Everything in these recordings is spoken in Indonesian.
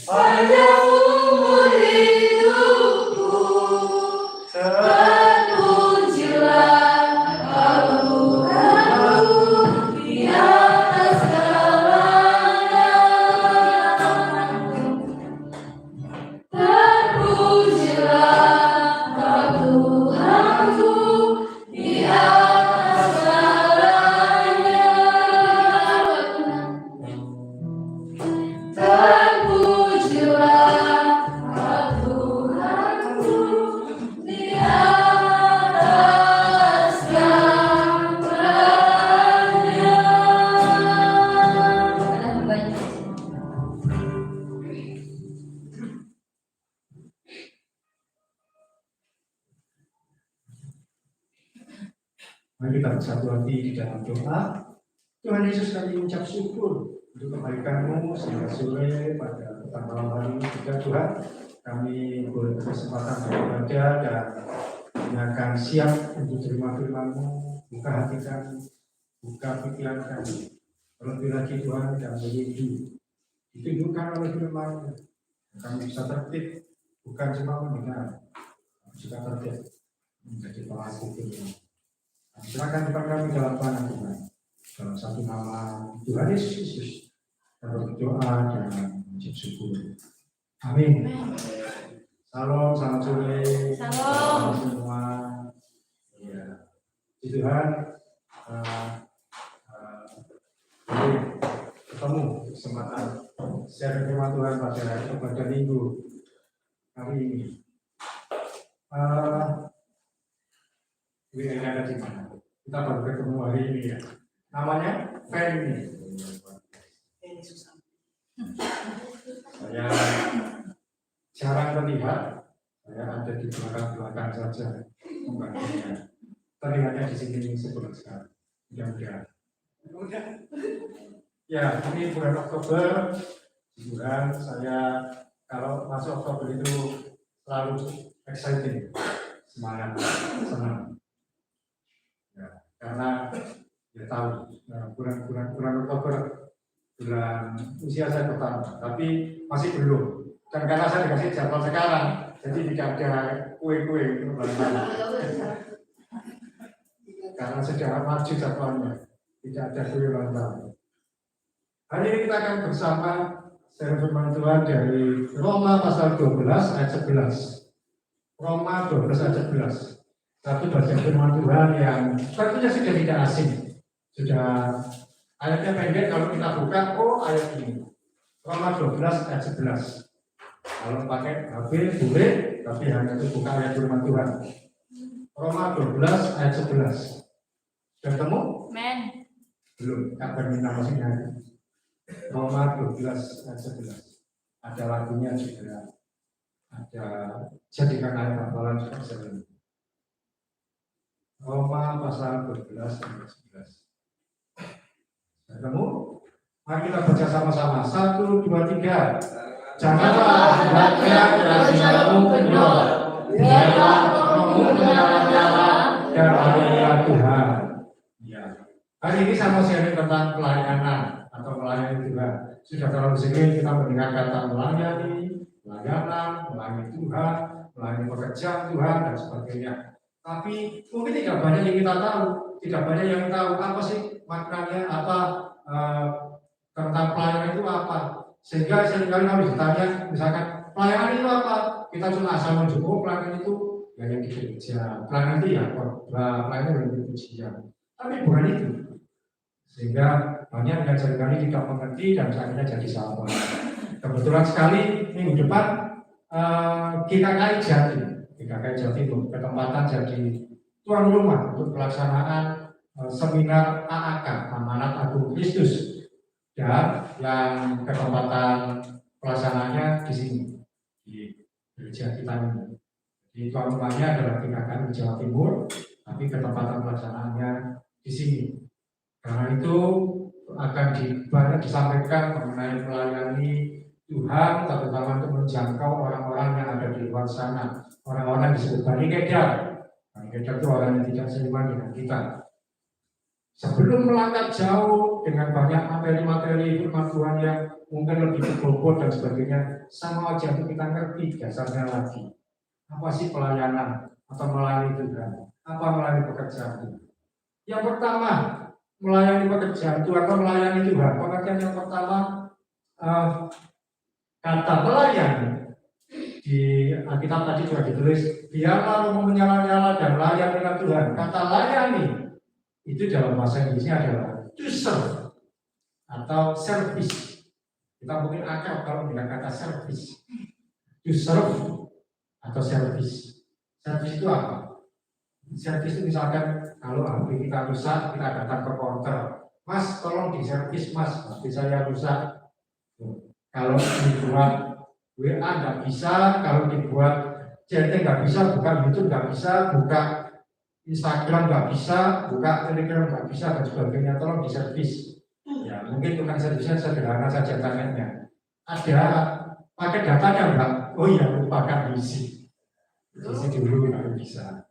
Panjang umur hidupku, terpujilah Tuhanku di atas segalanya. Terpujilah Tuhanku di atas segalanya. Terpujilah Tuhanku di atas segalanya. Mari kita bersatu hati di dalam doa. Tuhan Yesus, kami ucap syukur untuk kebaikan-Mu sehingga sore pada petang malam hari ini juga Tuhan kami berkesempatan beribadah dan kami akan siap untuk terima firman-Mu. Buka hati kami, buka pikiran kami. Terlebih lagi Tuhan kami rindu ditunjukkan oleh firman-Mu. Kami bisa tertib, bukan cuma mendengar, kami juga tertib menjadi pelaku firman. Silakan Tuhan kami dalam tangan Tuhan. Dalam satu nama Tuhan Yesus, kami berdoa dan mengucap syukur. Amin. Salam, selamat sore. Salam semua. Ya, Tuhan, ketemu kesempatan share firman Tuhan pada minggu hari ini. Ini ada di mana? Kita baru ketemu hari ini ya. Namanya Feni. Saya jarang terlihat. Saya ada di belakang saja. Membantunya. Terlihatnya di sini sebulan sekali. Mudah-mudahan. Ya, ini bulan Oktober. Bulan saya kalau masuk Oktober itu selalu exciting, semangat, senang. Karena ya tahu bulan Oktober bulan usia saya pertama, tapi masih belum. Dan karena saya dikasih jadwal sekarang, jadi tidak ada kue-kue untuk bulan. Karena sudah maju jadwalnya, tidak ada kue ulang tahun. Hari ini kita akan bersama share firman Tuhan dari Roma pasal 12 ayat 11. Roma 12 ayat 11. Satu bagian firman Tuhan yang tentunya sudah tidak asing. Sudah ayatnya pendek, kalau kita buka, ayat ini. Roma 12 ayat 11. Kalau pakai HP boleh, tapi hanya untuk buka ayat firman Tuhan. Roma 12 ayat 11. Sudah ketemu? Men. Belum, kabar minta maksudnya. Roma 12 ayat 11. Ada lagunya juga. Ada jadikan ayat hafalan juga sering. Roma pasal 12 ayat 11. Ketemu? Mari kita baca sama-sama. 1, 2, 3. Janganlah hendaknya keyakinanmu kendor. Biarlah rohmu menyala-nyala dan hadirat Tuhan. Ya. Hari ini saya mau sharing tentang pelayanan atau melayani Tuhan. Sudah terlalu sering kita mendengar kata melayani, pelayanan, melayani Tuhan, melayani pekerjaan Tuhan dan sebagainya. Tapi mungkin tidak banyak yang kita tahu, tidak banyak yang tahu apa sih maknanya, apa tentang pelayanan itu apa. Sehingga seringkali kami ditanya, misalkan pelayanan itu apa? Kita cuma asal menjawab pelayanan itu ya yang di gereja, pelayanan itu ya pelayanan yang di pujian. Tapi bukan itu. Sehingga banyak yang seringkali tidak mengerti dan akhirnya jadi salah. Kebetulan sekali minggu depan GKKI Jatim ketempatan jadi tuan rumah untuk pelaksanaan seminar AAK Amanat Agung Kristus, dan yang ketempatan pelaksananya di sini di gereja kita ini. Di tuan rumahnya adalah GKKI Jawa Timur, tapi ketempatan pelaksanaannya di sini. Karena itu akan banyak disampaikan mengenai melayani Tuhan, terutama untuk menjangkau orang-orang yang ada di luar sana. Orang-orang disebut Bani Kedar. Bani Kedar itu orang yang tidak seiman dengan kita. Sebelum melangkah jauh dengan banyak materi-materi firman Tuhan yang mungkin lebih berbobot dan sebagainya, sama aja kita ngerti dasarnya lagi. Apa sih pelayanan atau melayani Tuhan? Apa melayani pekerjaan Tuhan? Yang pertama, melayani pekerjaan Tuhan atau melayani Tuhan. Pengertian yang pertama, kata melayani di Alkitab tadi sudah ditulis, biarlah rohmu menyala-nyala dan layanilah Tuhan. Kata layani itu dalam bahasa Inggrisnya adalah to serve atau service. Kita mungkin akrab kalau dengan kata service. To serve atau service. Service itu apa? Service itu misalkan kalau HP kita rusak, kita datang ke counter, Mas tolong di servis Mas, HP saya rusak. Kalau dibuat WA nggak bisa, kalau dibuat chatting nggak bisa, buka YouTube nggak bisa, buka Instagram nggak bisa, buka Telegram nggak bisa dan sebagainya, tolong di servis. Ya mungkin tukang servisnya sederhana saja tanyanya. Ada pakai datanya enggak? Oh iya lupakan isi dulu nggak bisa.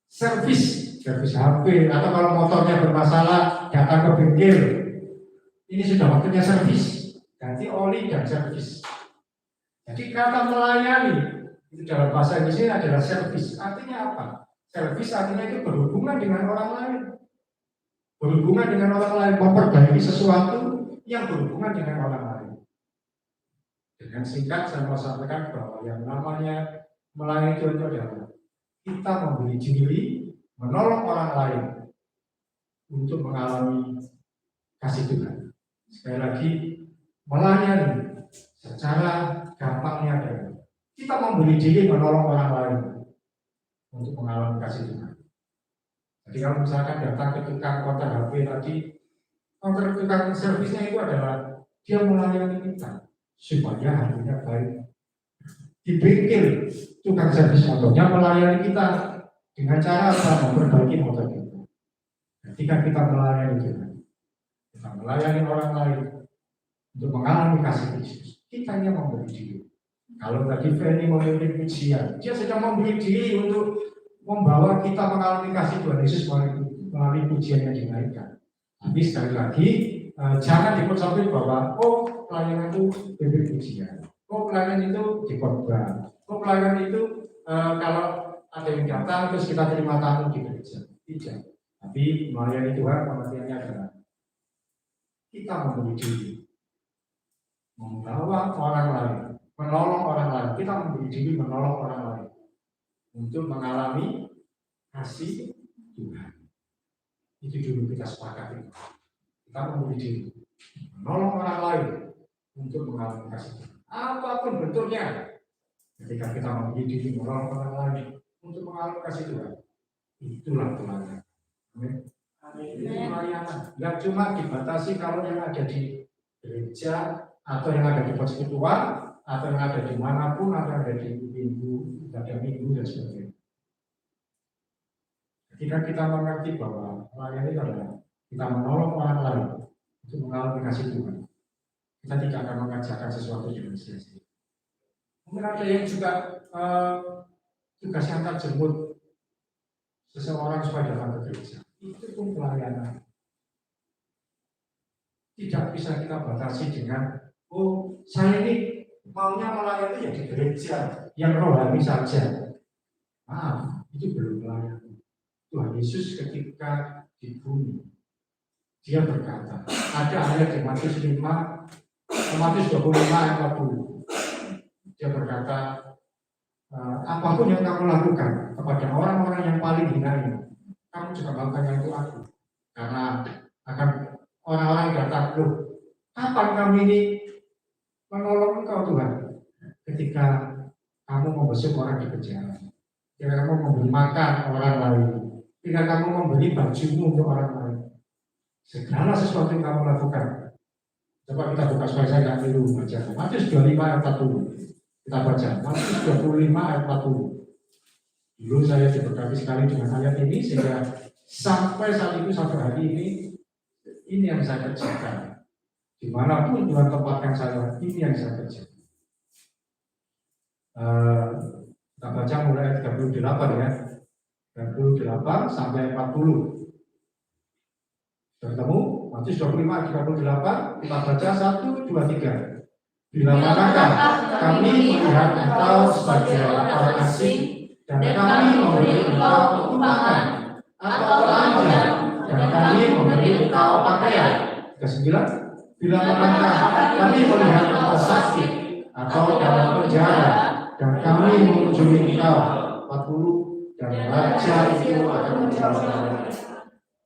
Servis HP atau kalau motornya bermasalah datang ke bengkel. Ini sudah waktunya servis, ganti oli dan servis. Jadi kata melayani itu dalam bahasa Indonesia adalah servis. Artinya apa? Servis artinya itu berhubungan dengan orang lain. Berhubungan dengan orang lain, memperbaiki sesuatu yang berhubungan dengan orang lain. Dengan singkat saya mau sampaikan bahwa yang namanya melayani Tuhan itu adalah kita memberi diri, menolong orang lain untuk mengalami kasih Tuhan. Sekali lagi, melayani secara gampangnya adalah kita memberi diri, menolong orang lain untuk mengalami kasih Tuhan. Jadi kalau misalkan datang ke tukang konter HP tadi, tukang servisnya itu adalah dia melayani kita supaya hatinya baik. Di bengkel tukang servis motornya melayani kita dengan cara apa? Memperbaiki motor kita. Ketika kita melayani Tuhan, kita melayani orang lain untuk mengalami kasih Kristus, kita hanya memberi diri. Kalau tadi Feni memimpin pujian, dia sedang memberi diri untuk membawa kita mengalami kasih Tuhan Yesus melalui pujian yang dinaikkan. Tapi sekali lagi, jangan dipercaya bahwa pelayanan itu bibir pujian, pelayanan itu di khotbah, pelayanan itu kalau ada yang datang terus kita terima tamu di gereja. Tidak. Tapi melayani Tuhan pengertiannya adalah kita memberi diri, membawa orang lain, menolong orang lain. Kita memberi diri menolong orang lain untuk mengalami kasih Tuhan. Itu dulu kita sepakati. Kita memberi diri, menolong orang lain untuk mengalami kasih Tuhan. Apapun bentuknya, ketika kita memberi diri, menolong orang lain untuk mengalami kasih Tuhan, itulah pelayanan. Amin. Itu pelayanan. Yang cuma dibatasi kalau yang ada di gereja atau yang ada di persekutuan atau yang ada dimanapun, atau yang ada di minggu, ibadah minggu dan sebagainya. Ketika kita mengerti bahwa melayani itu adalah kita menolong orang lain untuk mengalami kasih Tuhan, kita tidak akan mengerjakan sesuatu dengan sia-sia. Mungkin ada yang juga tugas yang tak jemput seseorang supaya datang ke gereja, itu pun pelayanan. Tidak bisa kita batasi dengan saya ini maunya melayani ya di gereja yang rohani saja. Itu belum melayani. Tuhan Yesus ketika di bumi, dia berkata, ada ayat di Matius 25 ayat 40. Dia berkata, apapun yang kamu lakukan kepada orang-orang yang paling hina ini, kamu juga lakukan itu aku. Karena akan orang-orang yang datang, kapan kami ini menolong engkau Tuhan? Ketika kamu membesuk orang di penjara, ketika kamu memberi makan orang lain, ketika kamu memberi bajumu untuk orang lain, segala sesuatu yang kamu lakukan. Coba kita buka supaya saya nggak keliru baca. Matius 25 ayat 40. Kita baca Matius 25 ayat 40. Dulu saya diberkati sekali dengan ayat ini sehingga sampai saat itu, sampai hari ini yang saya kerjakan. Dimanapun Tuhan tempatkan saya, ini yang saya kerjakan. Kita baca mulai ayat 38 ya. 38 sampai 40. Bertemu Matius 25 38, kita baca 1, 2, 3. Bila manakah kami melihat engkau sebagai orang asing dan kami memberi engkau untuk makan atau telanjang dan kami memberi engkau pakaian. Kesembilan, bila manakah kami melihat engkau sakit atau dalam penjara dan kami mengunjungi engkau. 40, dan raja itu akan menjawab,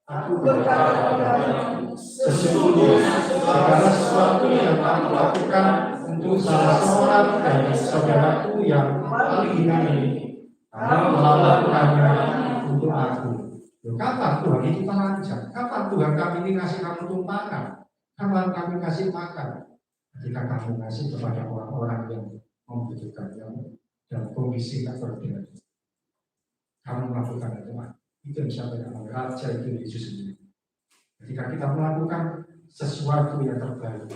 aku berkata kepadamu, sesungguhnya segala sesuatu yang kamu lakukan untuk salah seorang dari saudaraku yang paling hina ini, kamu melakukannya untuk aku. Kapan Tuhan itu telanjang? Kapan Tuhan kami ini ngasih kamu tumpangan? Kapan kami kasih makan? Ketika kamu ngasih kepada orang-orang yang membutuhkan, yang dalam kondisi tak berdaya. Kamu melakukan itu yang disampaikan oleh Raja itu Yesus sendiri. Ketika kita melakukan sesuatu yang terbaik,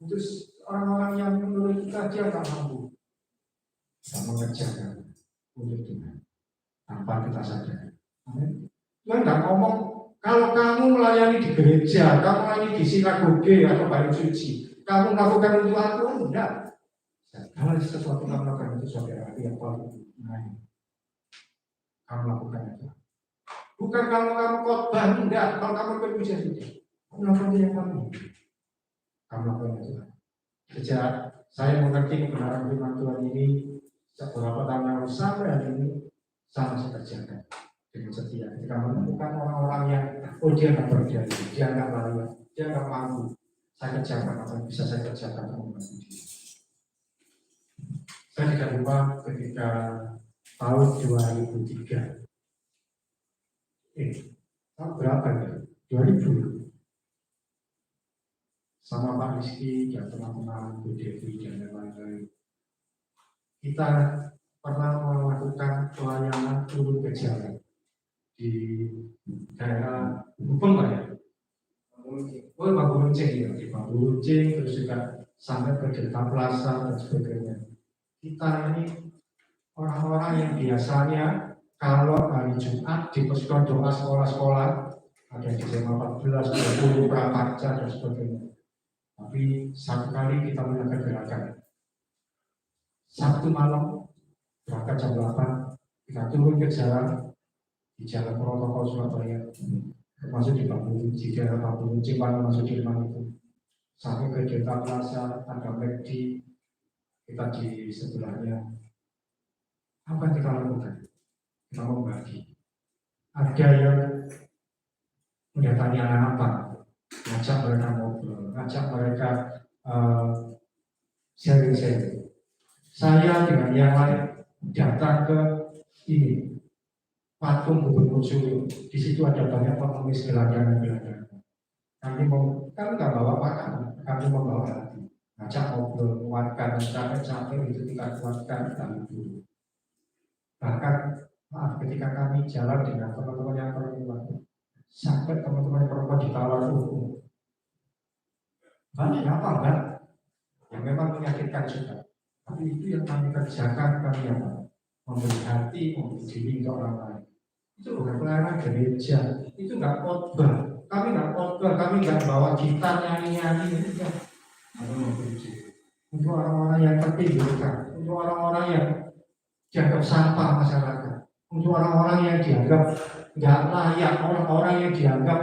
untuk orang-orang yang menurut kita dia tak mampu, kita mengerjakan untuk Tuhan tanpa kita sadari. Amin. Tuhan tidak ngomong kalau kamu melayani di gereja, kamu melayani di sinagoge atau bait suci, kamu melakukan untuk aku, enggak. Kalau sesuatu kamu lakukan itu saudara yang paling baik, kamu lakukan itu. Bukan kalau kamu khotbah, enggak. Kalau kamu berpujian itu, kamu lakukan yang kamu lakukan itu. Sejak saya mengerti kebenaran firman Tuhan ini beberapa tahun yang lalu sampai hari ini, sama saya kerjakan dengan setia. Ketika menemukan orang-orang yang dia nggak berdaya, dia nggak layak, dia nggak mampu, saya kerjakan apa yang bisa saya kerjakan untuk dia. Saya tidak lupa ketika tahun 2003. Tahun berapa ya? 2000. Sama Pak Rizky dan teman-teman Bu Devi dan lain-lain. Kita pernah melakukan pelayanan turun ke jalan di daerah Gubeng ya. Oh, Bambu Runcing ya, di Bambu Runcing, terus juga sampai ke Delta Plaza dan sebagainya. Kita ini orang-orang yang biasanya kalau hari Jumat di posko doa sekolah-sekolah ada di SMA 14, 20, prapaca dan sebagainya. Tapi satu kali kita melakukan gerakan. Sabtu malam berangkat jam 8, kita turun ke jalan di jalan protokol Surabaya, termasuk di Bambu Runcing, daerah Bambu Runcing, masuk di rumah itu, sampai ke Delta Plaza, ada McD, kita di sebelahnya. Apa yang kita lakukan? Kita membagi. Ada yang mendatangi anak-anak, ngajak mereka ngobrol, ngajak mereka sharing-sharing. Saya dengan yang lain datang ke ini patung Gubernur Suryo. Di situ ada banyak pengemis gelandangan. Kami nggak bawa makanan, kami membawa hati. Ngajak ngobrol, menguatkan, capek-capek itu kita kuatkan kami dulu. Bahkan ketika kami jalan dengan teman-teman yang perempuan, sampai teman-teman perempuan ditawar hukum. Banyak apa enggak? Yang memang menyakitkan juga. Tapi itu yang kami kerjakan, kami apa? Memberi hati, memberi diri ke orang lain. Itu bukan pelayanan gereja, itu enggak khotbah. Kami enggak khotbah, kami enggak bawa gitar nyanyi-nyanyi. Kami memberi diri. Untuk orang-orang yang terpinggirkan, untuk orang-orang yang dianggap sampah masyarakat, untuk orang-orang yang dianggap nggak layak, orang-orang yang dianggap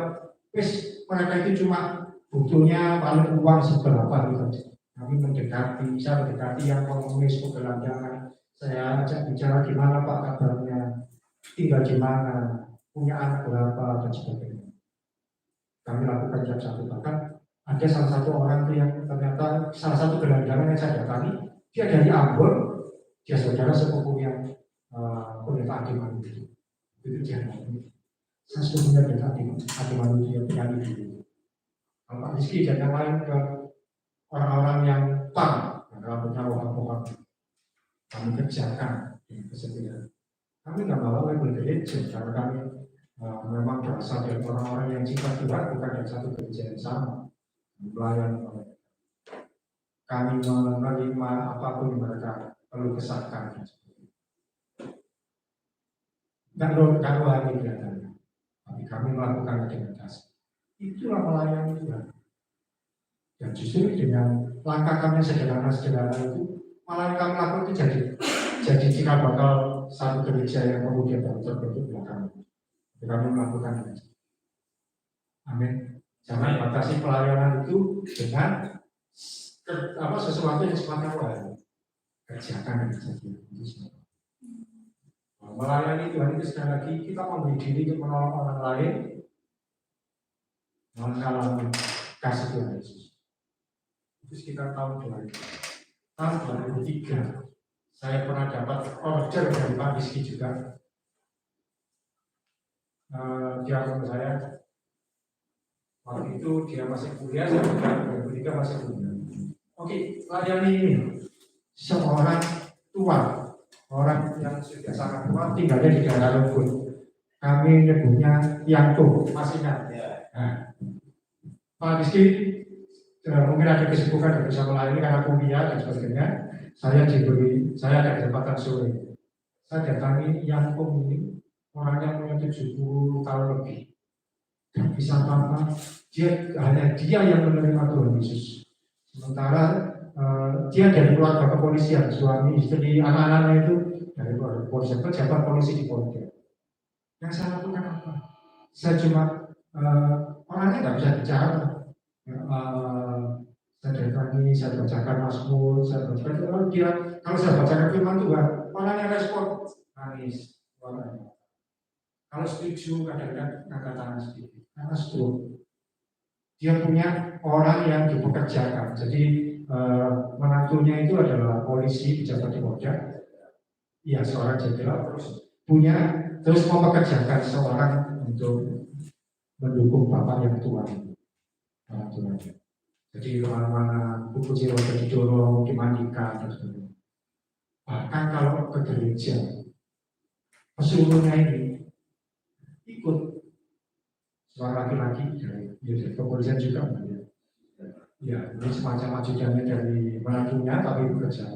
mereka itu cuma butuhnya paling uang seberapa gitu. Kami saya mendekati yang pengemis pegelandangan, saya ajak bicara gimana Pak kabarnya, tinggal di mana, punya anak berapa dan sebagainya. Kami lakukan jam 1, bahkan ada salah satu orang yang ternyata salah satu gelandangan yang saya datangi, dia dari Ambon. Dia saudara sepupunya Pendeta Adi Manuti. Itu dia. Saya sepupunya Pendeta Adi Manuti yang penyanyi dulu. Kalau Pak Rizky dan yang lain ke orang-orang yang rambutnya wahab-wahab, kami kerjakan dengan kesetiaan. Kami nggak bawa label gereja karena kami memang berasal dari orang-orang yang cinta Tuhan, bukan dari satu gereja yang sama. Melayani mereka. Kami menerima apapun yang mereka perlu kesahkan. Tidak hanya kelihatannya, tapi kami melakukan dengan kasih. Itulah melayani Tuhan. Dan justru dengan langkah kami sederhana-sederhana itu, malah yang kami lakukan itu jadi cikal bakal satu gereja yang kemudian terbentuk belakang. Kami melakukan itu. Amin. Jangan batasi pelayanan itu dengan sesuatu yang sifatnya wajib. Kerjakan saja itu semua. Melayani Tuhan itu sekali lagi kita memberi diri untuk menolong orang lain mengalami kasih Tuhan Yesus. Itu sekitar tahun 2003. Saya pernah dapat order dari Pak Rizky juga. Dia menurut saya waktu itu dia masih kuliah, saya juga 2003 masih kuliah. Oke, layani ini seorang tua, orang yang sudah sangat tua, tinggalnya di daerah Lembut. Kami nyebutnya Yanto, masih ingat. Nah, Pak Rizky mungkin ada kesibukan dan bisa melayani karena kuliah dan sebagainya. Saya ada kesempatan sore. Saya datangi Yanto ini, orang yang punya 70 tahun lebih. Dan bisa apa? Hanya dia yang menerima Tuhan Yesus. Sementara dia dari keluarga kepolisian, suami, istri, anak-anaknya itu dari keluarga kepolisian, pejabat polisi di Polda. Yang saya lakukan apa? Saya cuma orangnya nggak bisa bicara. Saya datangi, saya bacakan Mazmur, saya bacakan kalau saya bacakan firman Tuhan, orangnya respon nangis, orangnya. Kalau setuju kadang-kadang angkat tangan sedikit, karena setuju. Dia punya orang yang dipekerjakan. Jadi menantunya itu adalah polisi pejabat di Polda. Ya, seorang jenderal terus mempekerjakan seorang untuk mendukung bapak yang tua. Jadi kemana-mana buku siroda didorong, dimandikan dan sebagainya. Bahkan kalau ke gereja, pesuruhnya ini ikut seorang laki-laki dari kepolisian juga. Ya, ini semacam ajudannya dari menantunya, tapi bekerja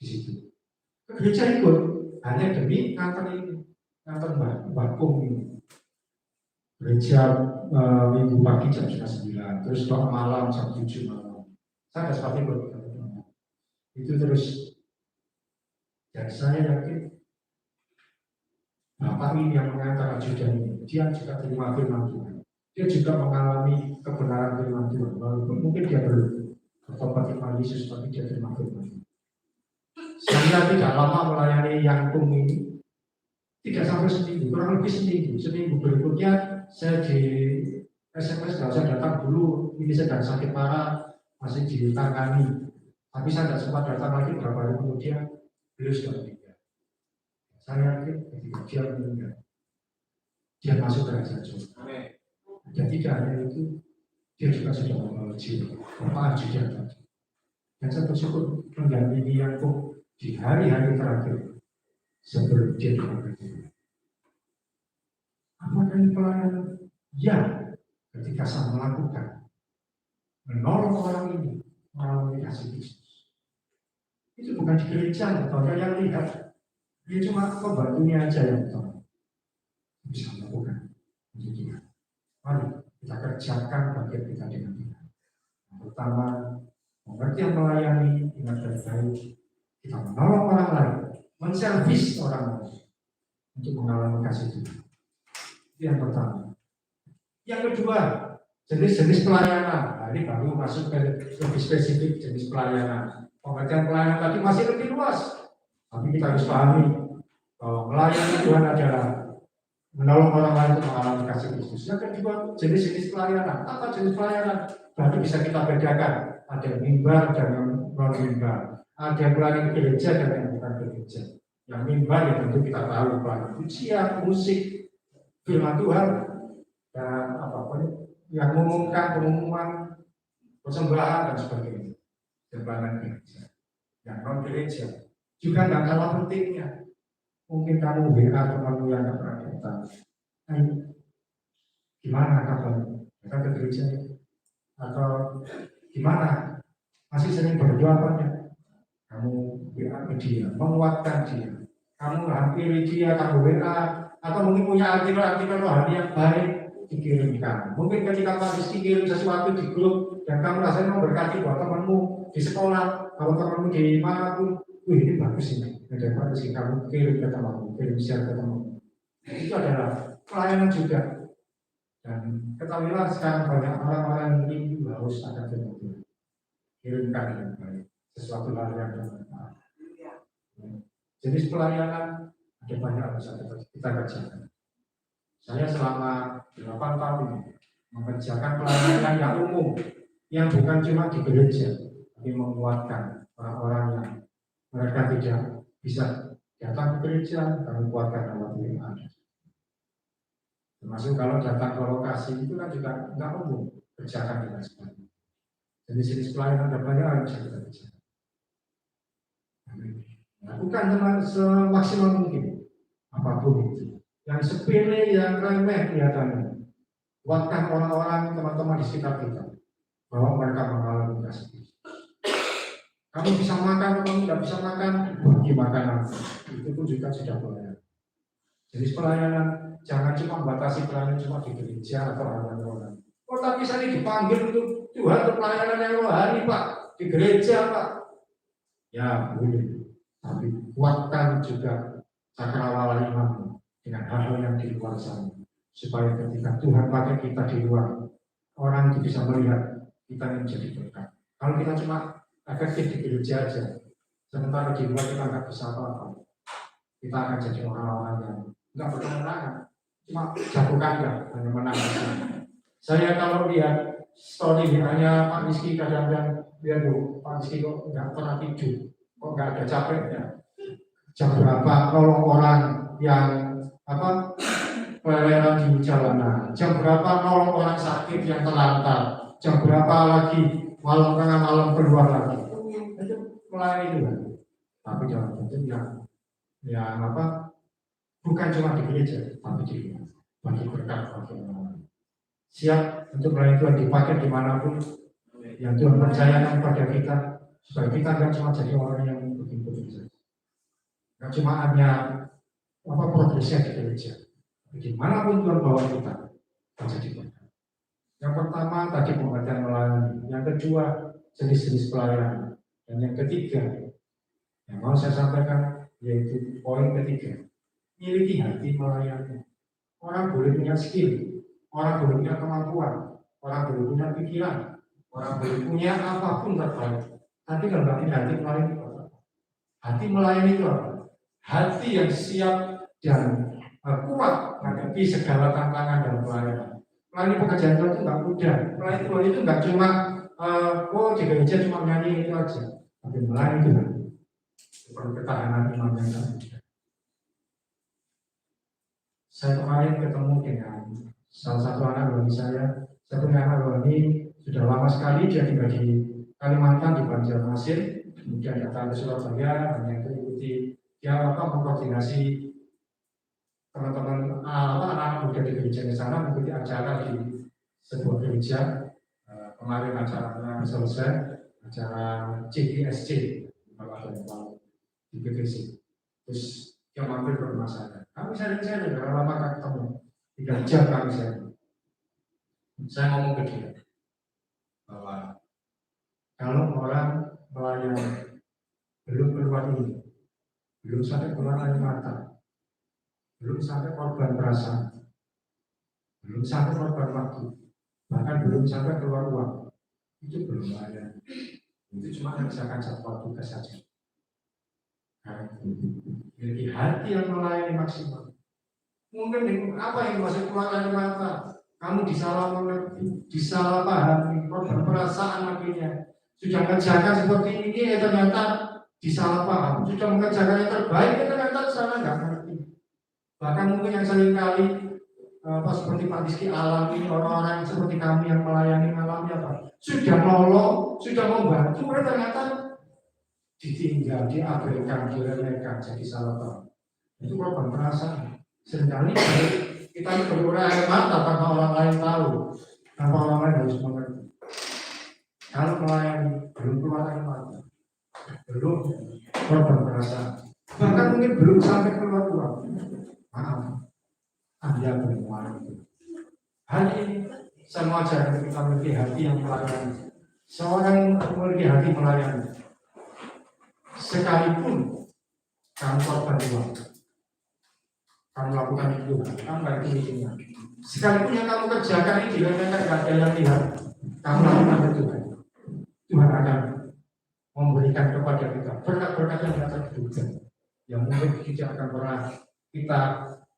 di situ. Ke gereja ikut, hanya demi nganter bakung ini. Gereja minggu pagi jam 9, terus doa malam jam 7 malam. Saya ada seperti itu terus. Dan saya yakin Bapak ini yang mengantar ajudan ini, dia juga terima firman Tuhan. Dia juga mengalami kebenaran firman Tuhan. Walaupun mungkin dia belum bertobat kepada Yesus, tapi dia terima firman Tuhan. Saya tidak lama melayani yang ini, tidak sampai seminggu, kurang lebih seminggu. Seminggu berikutnya saya di SMS kalau saya datang dulu, ini sedang sakit parah, masih ditangani. Tapi saya tidak sempat datang lagi beberapa hari kemudian, beliau sudah meninggal. Saya yakin ketika dia meninggal, dia masuk ke kerajaan surga. Dan tidak hanya itu, dia juga sudah membawa jiwa, Bapak juga tadi. Dan saya bersyukur mendampingi Yakub di hari-hari terakhir sebelum dia diangkat. Apakah ini pelayanan? Ya, ketika saya melakukan menolong orang ini melalui kasih Kristus. Itu bukan di gereja atau yang lihat, dia cuma pembantunya aja yang tahu. Bisa melakukan untuk Tuhan. Mari kita kerjakan bagian kita dengan Tuhan. Yang pertama, mengerti yang melayani, ingat baik-baik. Kita menolong orang lain, menservis orang lain untuk mengalami kasih Tuhan. Itu yang pertama. Yang kedua, jenis-jenis pelayanan. Nah, ini baru masuk ke lebih spesifik jenis pelayanan. Pengertian pelayanan tadi masih lebih luas. Tapi kita harus pahami bahwa melayani Tuhan adalah menolong orang lain untuk mengalami kasih Kristus. Yang kedua, jenis-jenis pelayanan. Apa jenis pelayanan? Baru bisa kita bedakan. Ada mimbar dan non-mimbar. Ada yang melayani gereja dan yang bukan gereja. Yang mimbar ya tentu kita tahu pelayanan pujian, musik, firman Tuhan, dan apapun yang mengumumkan pengumuman, persembahan dan sebagainya. Jembatan gereja. Yang non gereja juga nggak kalah pentingnya. Mungkin kamu WA temanmu yang nggak pernah datang. Gimana kabarnya? Datang ke gereja atau gimana? Masih sering berdoa banyak. Kamu WA ke dia, menguatkan dia. Kamu hampiri dia, kamu WA, atau mungkin punya artikel rohani yang baik. dikirimkan. Mungkin ketika Pak Rizky kirim sesuatu di grup dan kamu rasanya memberkati buat temanmu di sekolah, kalau temanmu di mana pun, wih ini bagus ini. Ada Pak Rizky kamu kirim ke temanmu, kirim share ke temanmu. Itu adalah pelayanan juga. Dan ketahuilah sekarang banyak orang-orang yang rindu haus akan firman. Kirimkan dengan baik sesuatu hal yang bermanfaat. Jenis pelayanan ada banyak yang bisa kita kerjakan. Saya selama 8 tahun mengerjakan pelayanan yang umum, yang bukan cuma di gereja, tapi menguatkan orang-orang yang mereka tidak bisa datang ke gereja, kami kuatkan lewat WA. Termasuk kalau datang ke lokasi itu kan juga nggak umum, kerjakan dengan sebagainya. Jadi jenis pelayanan ada banyak yang bisa kita kerjakan. Lakukan semaksimal mungkin apapun itu. Yang sepele, yang remeh kelihatannya. Kuatkan orang-orang, teman-teman di sekitar kita bahwa mereka mengalami kasih. Kamu bisa makan, kamu tidak bisa makan, bagi makanan. Itu pun juga sudah pelayanan. Jadi pelayanan jangan cuma membatasi pelayanan cuma di gereja atau orang-orang. Oh tapi saya dipanggil untuk Tuhan untuk pelayanan yang rohani Pak, di gereja Pak. Ya boleh, tapi kuatkan juga cakrawala imanmu dengan hal-hal yang di luar sana, supaya ketika Tuhan pakai kita di luar, orang itu bisa melihat kita menjadi berkat. Kalau kita cuma efektif di gereja aja, sementara di luar kita nggak bisa apa-apa, kita akan jadi orang-orang yang nggak berkemenangan, cuma jago kandang, hanya menang. Saya kalau lihat story hanya Pak Rizky kadang-kadang lihat Pak Rizky kok nggak pernah tidur, kok nggak ada capeknya. Jam berapa nolong orang yang pelayanan di jalanan, jam berapa nolong orang sakit yang terlantar, jam berapa lagi malam tengah malam keluar lagi, itu melayani Tuhan. Tapi jangan penting yang bukan cuma di gereja, tapi di luar, bagi berkat bagi orang. Siap untuk melayani Tuhan dipakai dimanapun yang Tuhan percayakan pada kita, supaya kita kan cuma jadi orang yang begitu saja, nggak cuma hanya progresnya di gereja. Dimanapun Tuhan bawa kita menjadi berkat. Yang pertama tadi pengertian melayani, yang kedua jenis-jenis pelayanan, dan yang ketiga yang mau saya sampaikan yaitu poin ketiga, miliki hati melayani. Orang boleh punya skill, orang boleh punya kemampuan, orang boleh punya pikiran, orang boleh punya apapun terbaik, tapi kalau nggak punya hati melayani itu apa? Hati melayani itu apa? Hati yang siap dan kuat menghadapi segala tantangan dan pelayanan. Melayani pekerjaan Tuhan itu nggak mudah. Melayani Tuhan itu nggak cuma di gereja cuma nyanyi itu aja, tapi melayani Tuhan perlu ketahanan iman yang tak mudah. Saya kemarin ketemu dengan salah satu anak rohani saya. Satu anak rohani sudah lama sekali dia tinggal di Kalimantan, di Banjarmasin, kemudian datang ke Surabaya, hanya mengikuti dia mengkoordinasi teman-teman anak-anak muda di gereja di sana mengikuti acara di sebuah gereja. Kemarin acaranya selesai, acara CGSC kalau ada yang tahu di BPC. Terus dia mampir ke rumah saya. Kami sharing-sharing, karena lama gak ketemu, 3 jam kami sharing. Saya ngomong ke dia bahwa kalau orang melayani belum keluar ini, belum sampai keluar air mata, belum sampai korban perasaan, belum sampai korban waktu, bahkan belum sampai keluar uang, itu belum melayani. Itu cuma mengerjakan jadwal tugas saja. Jadi hati yang melayani maksimal. Mungkin apa yang masuk keluar air mata, kamu disalah mengerti, disalah pahami, korban perasaan akhirnya sudah mengerjakan seperti ini, ternyata disalah paham, sudah mengerjakan yang terbaik, ternyata sana nggak ngerti. Bahkan mungkin yang seringkali seperti Pak Rizky alami, orang-orang seperti kami yang melayani alami apa? Sudah nolong, sudah membantu, ternyata ditinggal, diabaikan, diremehkan, jadi salah paham. Itu korban perasaan. Seringkali kita berkurang air mata tanpa orang lain tahu, tanpa orang lain harus mengerti. Kalau melayani belum keluar air mata, belum korban perasaan, bahkan mungkin belum sampai keluar uang, maaf, Anda belum melayani. Hal ini saya mau ajarkan kita memiliki hati yang melayani. Seorang yang memiliki hati melayani, sekalipun kamu korban uang, kamu lakukan itu, kamu nggak itu isinya. Sekalipun yang kamu kerjakan ini dilakukan nggak ada yang lihat, kamu lakukan itu, Tuhan akan memberikan kepada kita berkat-berkat yang tidak terduga, yang mungkin tidak akan pernah kita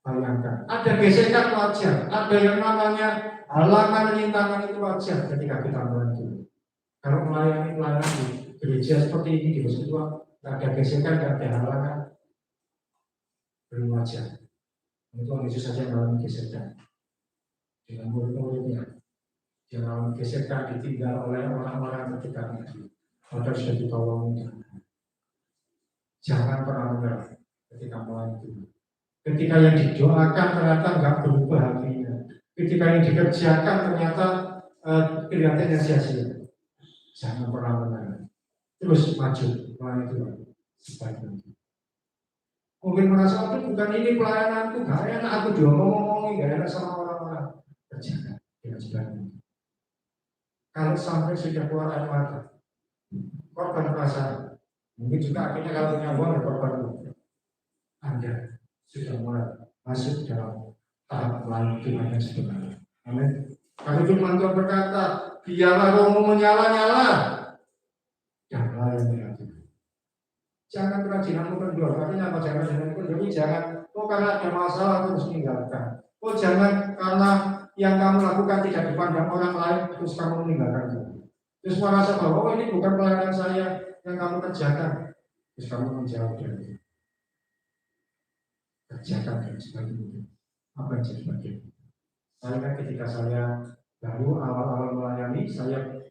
bayangkan. Ada gesekan wajar, ada yang namanya halangan rintangan itu wajar ketika kita melayani. Kalau melayani gereja seperti ini di Persekutuan, tidak ada gesekan, tidak ada halangan, belum wajar. Tuhan Yesus saja mengalami gesekan dengan murid-muridnya. Dia mengalami gesekan ditinggal oleh orang-orang terdekatnya. Padahal sudah ditolong. Jangan pernah menyerah ketika melayani. Ketika yang didoakan ternyata nggak berubah hatinya. Ketika yang dikerjakan ternyata kelihatannya sia-sia. Jangan pernah menyerah. Terus maju melayani Tuhan sebaik mungkin. Mungkin merasa itu bukan ini pelayananku, gak enak aku diomong-omongin, gak enak sama orang-orang. Kerjakan dengan sebaik mungkin. Kalau sampai sudah keluar air mata, korban perasaan, mungkin juga akhirnya kalau punya uang korban itu, Anda sudah mulai masuk dalam tahap melayani Tuhan yang sebenarnya. Amin. Kalau firman Tuhan berkata, biarlah rohmu menyala-nyala dan melayani Tuhan. Jangan kerajinan kedua, artinya apa? Jangan kedua, jangan. Oh karena ada masalah terus meninggalkan. Oh jangan karena yang kamu lakukan tidak dipandang orang lain terus kamu meninggalkan Tuhan. Terus merasa bahwa oh ini bukan pelayanan saya yang kamu kerjakan, terus kamu menjauh dari itu. Kerjakan dan sebagainya. Apa yang jadi bagian? Saya ketika saya baru awal-awal melayani, saya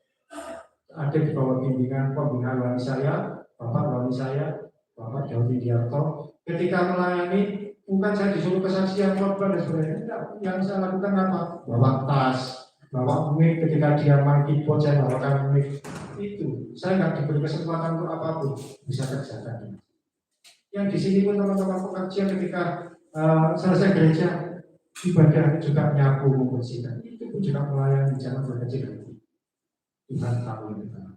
ada di bawah bimbingan pembina wali saya. Bapak wali saya, Bapak Daud Widiarto, ketika melayani bukan saya disuruh kesaksian korban dan sebagainya, tidak. Yang saya lakukan apa? Bawa tas, bawa mic ketika dia main keyboard, saya bawakan mic. Itu saya nggak diberi kesempatan untuk apapun, bisa kerjakan. Yang di sini pun teman-teman pengajian ketika selesai gereja ibadah juga nyapu membersihkan, itu pun juga melayani, jangan berkecil hati. Tuhan tahu kita.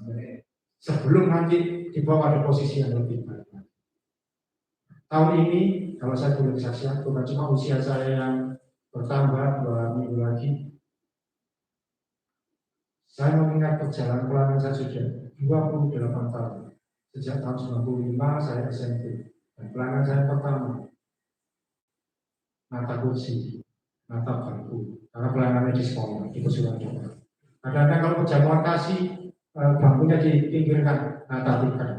Amin. Sebelum nanti dibawa pada posisi yang lebih baik. Tahun ini, kalau saya boleh kesaksian, bukan cuma usia saya yang bertambah 2 minggu lagi. Saya mengingat perjalanan pelayanan saya sudah 28 tahun. Sejak tahun 95 saya SMP. Dan pelayanan saya pertama, nata kursi, nata bangku. Karena pelayanannya di sekolah, itu sudah ada. Kadang-kadang kalau perjamuan kasih, bangkunya dipinggirkan, nata tikar.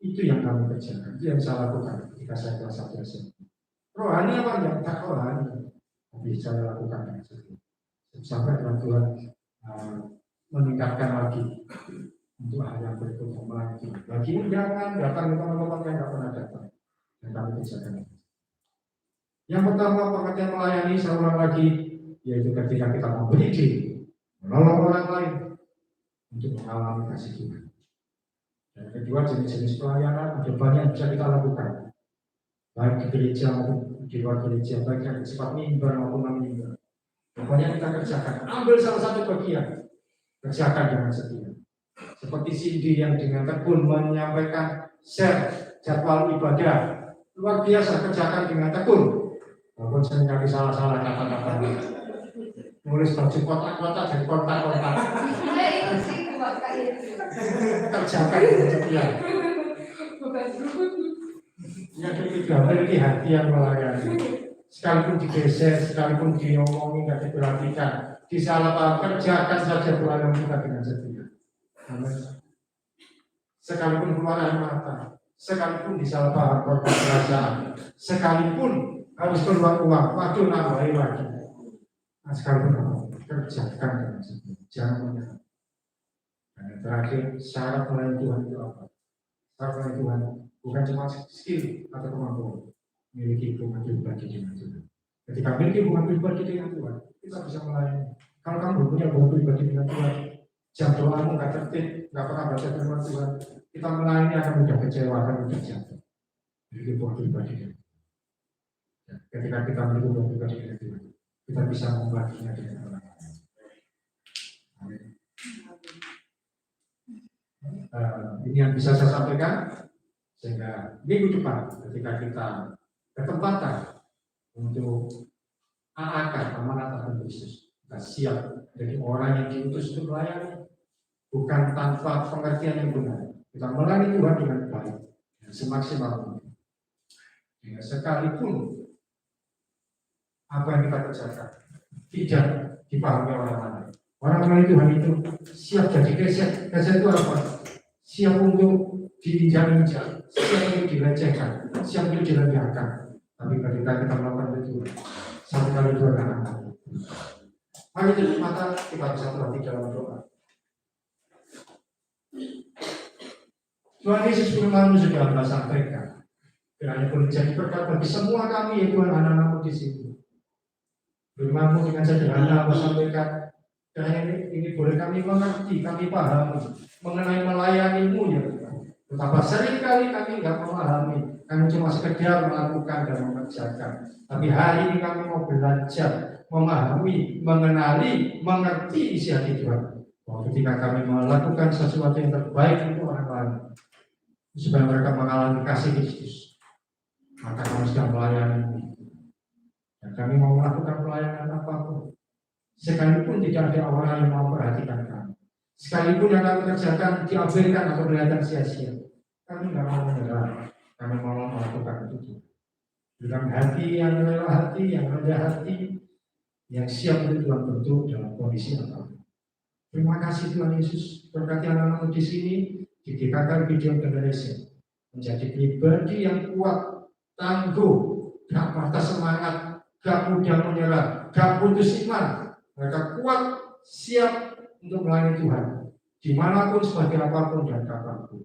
Itu yang kami kerjakan, itu yang saya lakukan ketika saya kelas 1 SMP. Rohani apa enggak? Tak rohani, tapi saya lakukan sampai Tuhan meningkatkan lagi untuk hal yang berikutnya lagi. Lagi undangan datang teman-teman yang nggak pernah datang, dan kami kerjakan. Yang pertama pengertian melayani, saya ulang lagi, yaitu ketika kita memberi diri, menolong orang lain untuk mengalami kasih Tuhan. Dan kedua, jenis-jenis pelayanan ada banyak yang bisa kita lakukan, baik di gereja maupun di luar gereja, baik yang bersifat mimbar maupun non-mimbar. Banyak kita kerjakan. Ambil salah satu bagian, kerjakan dengan setia. Seperti Cindy yang dengan tekun menyampaikan share jadwal ibadah, luar biasa, kerjakan dengan tekun. Walaupun saya nggak salah-salah kata-kata, nulis baju kotak-kotak jadi kotak-kotak. Kerjakan dengan setia. Yang ketiga, memiliki hati yang melayani. Sekalipun digeser, sekalipun diomongin, nggak diperhatikan, disalah kerjakan saja pelayanan kita dengan setia. Sekalipun keluar air mata, sekalipun disalah paham korban perasaan, sekalipun harus keluar uang, waduh nambahin lagi. Nah, sekalipun kerjakan dengan setia, jangan menyerah. Dan yang terakhir, syarat melayani Tuhan itu apa? Syarat melayani Tuhan bukan cuma skill atau kemampuan, memiliki hubungan pribadi dengan Tuhan. Ketika memiliki hubungan pribadi dengan Tuhan, kita bisa melayani. Kalau kamu punya hubungan pribadi dengan Tuhan, jam doamu nggak tertib, nggak pernah baca firman Tuhan, kita melayani akan mudah kecewa, akan mudah jatuh. Memiliki hubungan pribadi dengan Tuhan. Ketika kita memiliki hubungan pribadi dengan Tuhan, kita bisa membaginya dengan orang lain. Amin. Ini yang bisa saya sampaikan, sehingga minggu depan ketika kita ketempatan untuk akan amanat Tuhan Yesus, kita siap jadi orang yang diutus untuk melayani, bukan tanpa pengertian yang benar. Kita melayani Tuhan dengan baik dan semaksimal mungkin. Sekalipun apa yang kita kerjakan tidak dipahami orang lain, orang lain Tuhan itu siap jadi keset. Keset itu apa? Siap untuk diinjak-injak, siap untuk dilecehkan, siap untuk direndahkan. Tapi ketika kita melakukan itu, satu kali dua kali. Mari tutup mata, kita bisa berhenti dalam doa. Tuhan Yesus firman-Mu sudah telah sampaikan. Kiranya boleh jadi berkat bagi semua kami, ya Tuhan, anak-anak-Mu di sini. Firman-Mu dengan sederhana Mu sampaikan. Kiranya ini boleh kami mengerti, kami pahami mengenai melayani-Mu, ya Tuhan. Betapa sering kali kami tidak memahami, kami cuma sekedar melakukan dan mengerjakan. Tapi hari ini kami mau belajar, memahami, mengenali, mengerti isi hati Tuhan. Bahwa ketika kami melakukan sesuatu yang terbaik untuk orang lain, supaya mereka mengalami kasih Kristus, maka kami sudah melayani. Dan kami mau melakukan pelayanan apapun, sekalipun tidak ada orang yang mau memperhatikan kami, sekalipun yang kami kerjakan diabaikan atau kelihatan sia-sia, kami tidak mau menyerah. Kami mau melakukan itu dengan hati yang rela hati, yang rendah hati, yang siap untuk Tuhan bentuk dalam kondisi apapun. Terima kasih Tuhan Yesus, berkati anak-anak di sini, di GKK Gideon Generation, menjadi pribadi yang kuat, tangguh, gak patah semangat, gak mudah menyerah, gak putus iman. Mereka kuat, siap untuk melayani Tuhan, dimanapun, sebagai apapun dan kapanpun.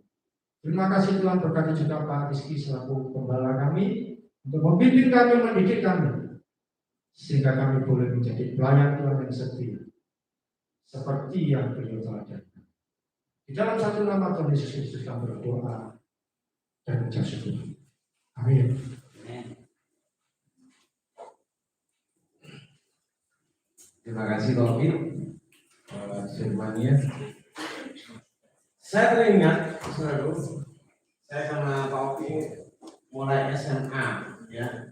Terima kasih Tuhan, berkati juga Pak Rizky selaku pembala kami, untuk membimbing kami, mendidik kami, sehingga kami boleh menjadi pelayan Tuhan yang setia, seperti yang beliau teladankan. Di dalam satu nama Tuhan Yesus Kristus kami berdoa dan mengucap syukur. Amin. Terima kasih Pak Oki firman-Nya. Saya teringat, saudara, saya sama Pak Oki mulai SMA, ya.